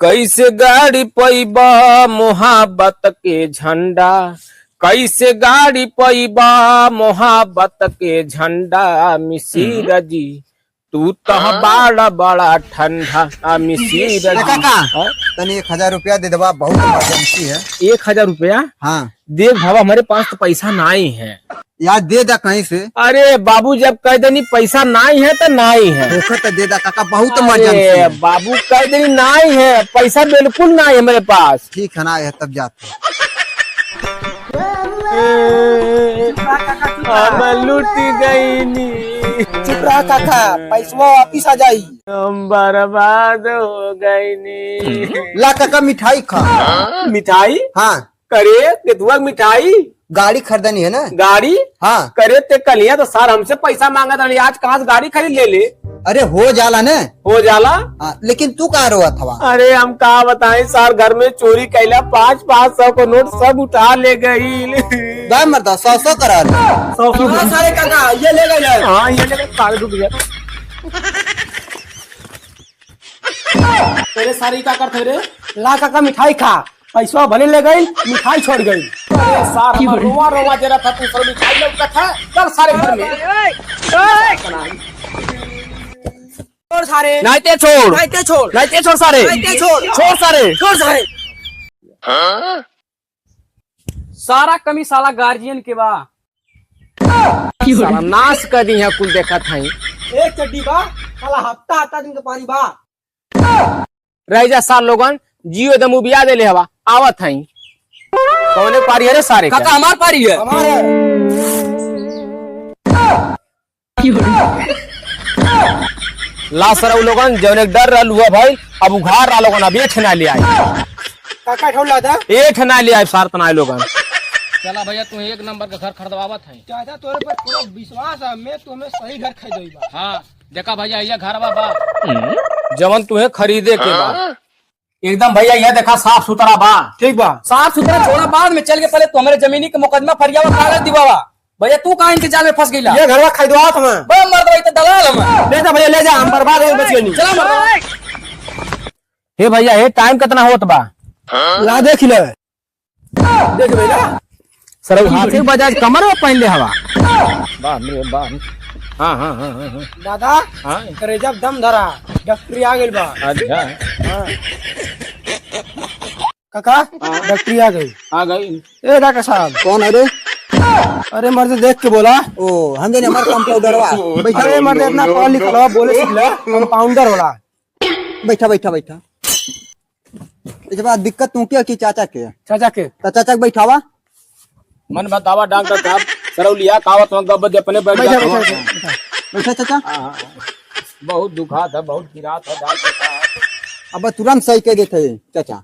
कैसे गाड़ी पैबा मोहब्बत के झंडा, कैसे गाड़ी पैबा मोहब्बत के झंडा। मिसिर जी तू तो बड़ा बड़ा ठंडा। मिसिर जी तनी 1000 रुपया दे देवा, बहुत इमरजेंसी है। 1000 रुपया? हाँ देख बाबा हमारे पास तो पैसा नहीं है यार, दे दा कहीं से। अरे बाबू जब कह देनी पैसा नहीं है तो नहीं है। तो दे दा काका, बहुत इमरजेंसी है। बाबू कह देनी नहीं है, पैसा बिल्कुल नहीं है मेरे पास। ठीक है ना, है तब जाते। लूट गई नी। चुप रहा काका, पैसा वापिस आ जाई। हम बर्बाद हो गई नी। ला काका मिठाई खा। मिठाई? हाँ करे केतुआ मिठाई? गाड़ी खरीदनी है ना। गाड़ी? हाँ करे ते कलिया तो सर हमसे पैसा मांगा था, आज कहाँ से गाड़ी खरीद ले ले। अरे हो जाला ने, हो जाला। लेकिन तू कहाँ रोआ था? अरे हम कहा बताएं सर, घर में चोरी कैला 500 को नोट सब उठा ले गई। गाय मरदा 100 करा ले। 100 सारे काका ये ले गए। हाँ ये ले गए सारे डूब गए। तेरे सारी क्या करते रे? ला काका मिठाई खा, पैसा भले ले गई, मिठाई छोड़ गई। सार रोवा रोवा जरा था, तू सर मिठाई लौका था। चल सारे घर में छोड़ सारे। नहीं ते छोड़, नहीं ते छोड़, नहीं ते छोड़ सारे, नहीं ते छोड़, छोड़ सारे, छोड़ सारे। सारा कमी साला गार्जियन के बा। साला नाश कर दी है कुल देखा था। एक चड्डी बा, साला हफ्ता दिन का पानी बा। रह जा सार लोगन जियो दम उबिया दे ले हवा आवत है। कौने पारी है रे सारे? काका हमार पारी है। हमारे ला सर लोगन जौन एक डर रहल हुआ भाई, अब उघार रहा लोगन, अब 8 ना ले आई। काका ठोला था 8 ना ले आई सार तना लोगन। चला भैया तू एक नंबर का घर खरीदवावत है। चाचा तोरे पर पूरा विश्वास है, मैं तुम्हें सही घर खरीदोईबा। हाँ देखा भैया ये घर बा जवन तुम्हें खरीदे के बाद एकदम भैया यह देखा साफ सुथरा बा। ठीक बा, साफ सुथरा छोड़ा, बाद में चल के पहले तू हमारे जमीनी के मुकदमा फरियावा कागज दिवावा। भैया तू कहाँ इनके जाल में फंस गई? ये घरवा खरीदवा तुम्हें। बड़ा मर्द भाई तो दलाल हम। ले जा भैया, ले जा, हम बर्बाद हो बच गए। चला मर्द। हे भैया हे टाइम कितना होत बा? ला देख ले, देख भैया सर हाथे बजाज कमर में पहन ले हवा। वाह मेरे वाह। हाँ हाँ हाँ हाँ हाँ। दादा हाँ करे जब दम धरा डॉक्टरी आ गई बा। अच्छा काका डॉक्टरी आ गई। आ गई। ए डॉक्टर साहब कौन है रे? अरे मर्द देख के बोला। ओ हम देने हमारे कंपाउंडर वा। बैठा रे मर्द, इतना पढ़ लिखा हुआ बोले सिखला कंपाउंडर होला। बैठा बैठा बैठा। जब दिक्कत तू क्या की चाचा के? चाचा के तो चाचा के बैठावा। मन बतावा डॉक्टर साहब सरौलिया कावत गब दे अपने बैठ बैठा जा। बैठा बैठा चाचा। बहुत दुखा था, बहुत गिरा था डॉक्टर। अब तुरंत सही कह देते चाचा।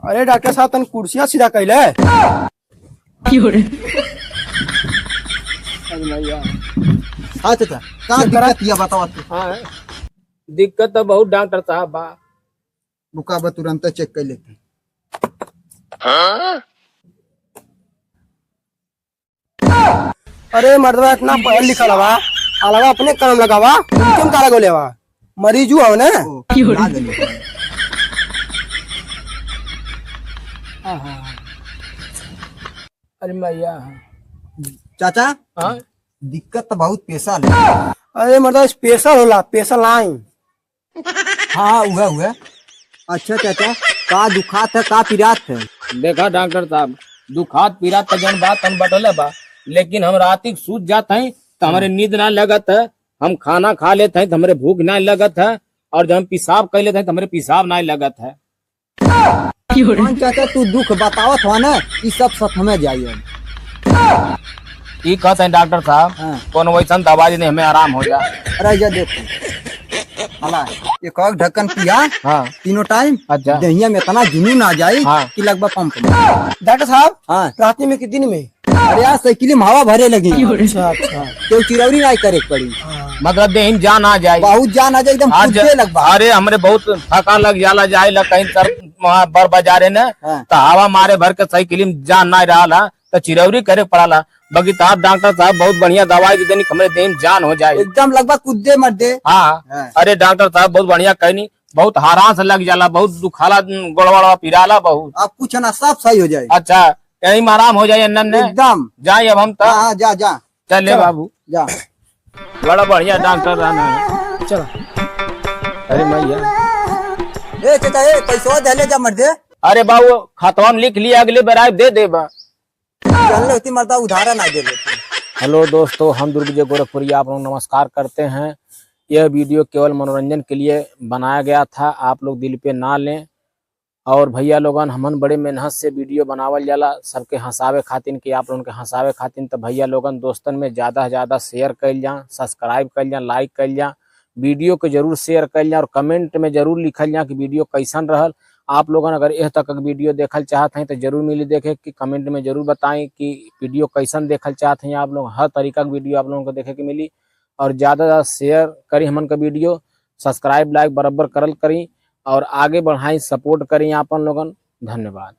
अरे डॉक्टर साहब तन कुर्सियां सीधा कैले। हाँ चाचा कहाँ दिक्कत ये बताओ। हाँ दिक्कत तो बहुत डॉक्टर साहब बा। बुका तुरंत चेक कर लेते। अरे मर्दवा इतना पढ़ लिखा लगा, अलवा अपने कर्म लगावा, तुम काला को लेवा मरीजू हो ने। अरे भैया चाचा हाँ दिक्कत तो बहुत पैसा ले। अरे मर्दवा स्पेशल होला, स्पेशल नहीं। हाँ हुआ हुआ। अच्छा चाचा का दुखात है, का पीरात है? देखा डॉक्टर साहब दुखात पीरात का जन बात हम बटले बा, लेकिन हम रातिक सूत जाते हैं तो हमारे नींद ना लगत है। हम खाना खा लेते हैं तो हमारे भूख ना लगत है, और जब हम पेशाब कर लेते हैं तो हमारे पेशाब ना लगत है। चाचा तू दुख बतावत हो ना, ये सब सच में जाइए। ये कहते हैं डॉक्टर साहब हाँ। कौन वैसा दवा देने हमें आराम हो जाए। अरे जा देखो एक और ढक्कन पिया। हाँ तीनों टाइम। अच्छा दहिया में इतना जुनून आ जाए हाँ। कि लगभग पंप। डॉक्टर साहब हाँ रात में कि दिन में? अरे यार साइकिल में हवा भरे लगी। अच्छा अच्छा तो चिरौरी नहीं करे पड़ी। मतलब देह जान आ जाए, बहुत जान आ जाए एकदम लगभग। अरे हमरे बहुत थका लग जाला जाए ला कहीं सर वहाँ बर बाजारे ने हाँ। तो हवा मारे भर के साइकिल में जान ना रहा तो चिरौरी करे पड़ाला। बाकी तार डॉक्टर साहब बहुत बढ़िया दवाई दे देनी, हमारे देह में जान हो जाए। एकदम लगभग कुद्दे मर दे। हाँ हाँ। अरे डॉक्टर साहब बहुत बढ़िया कहनी, बहुत हारास लग जाला, बहुत दुखाला, गोड़वाड़ा पिराला बहुत। आप कुछ ना सब सही हो जाए। अच्छा यही में आराम हो जाए अन्नन ने। एकदम जाए अब हम तो हाँ जा जा चले बाबू, जा। बड़ा बढ़िया डॉक्टर रहना है। चलो अरे मैया, ए चाचा ए पैसा दे ले जा मर दे। अरे बाबू खतवा में लिख लिया, अगले बार दे देबा। चल होती मरता उधारा ना दे लेते। हेलो दोस्तों, हम दुर्ग गोरखपुरी आप लोग नमस्कार करते हैं। यह वीडियो केवल मनोरंजन के लिए बनाया गया था, आप लोग दिल पे ना लें। और भैया लोगन हमन बड़े मेहनत से वीडियो बनावल जाला सबके हंसावे खातिन, कि आप लोगन के हंसावे खातिन। तो भैया लोगन दोस्तन में ज़्यादा से ज़्यादा शेयर कर जा, सब्सक्राइब कर जा, लाइक कर जा, वीडियो को जरूर शेयर कर जा और कमेंट में जरूर लिखल जा कि वीडियो कैसन रहल। आप लोगन अगर यह तक वीडियो देखल चाहते हैं तो जरूर मिली देखे कि कमेंट में जरूर बताएं कि वीडियो कैसन देखल चाहते हैं आप लोग। हर तरीका की वीडियो आप लोगों को देखे के मिली। और ज़्यादा ज़्यादा शेयर करी हमन का वीडियो, सब्सक्राइब लाइक बराबर करल करी और आगे बढ़ाई, सपोर्ट करी आपन लोगन। धन्यवाद।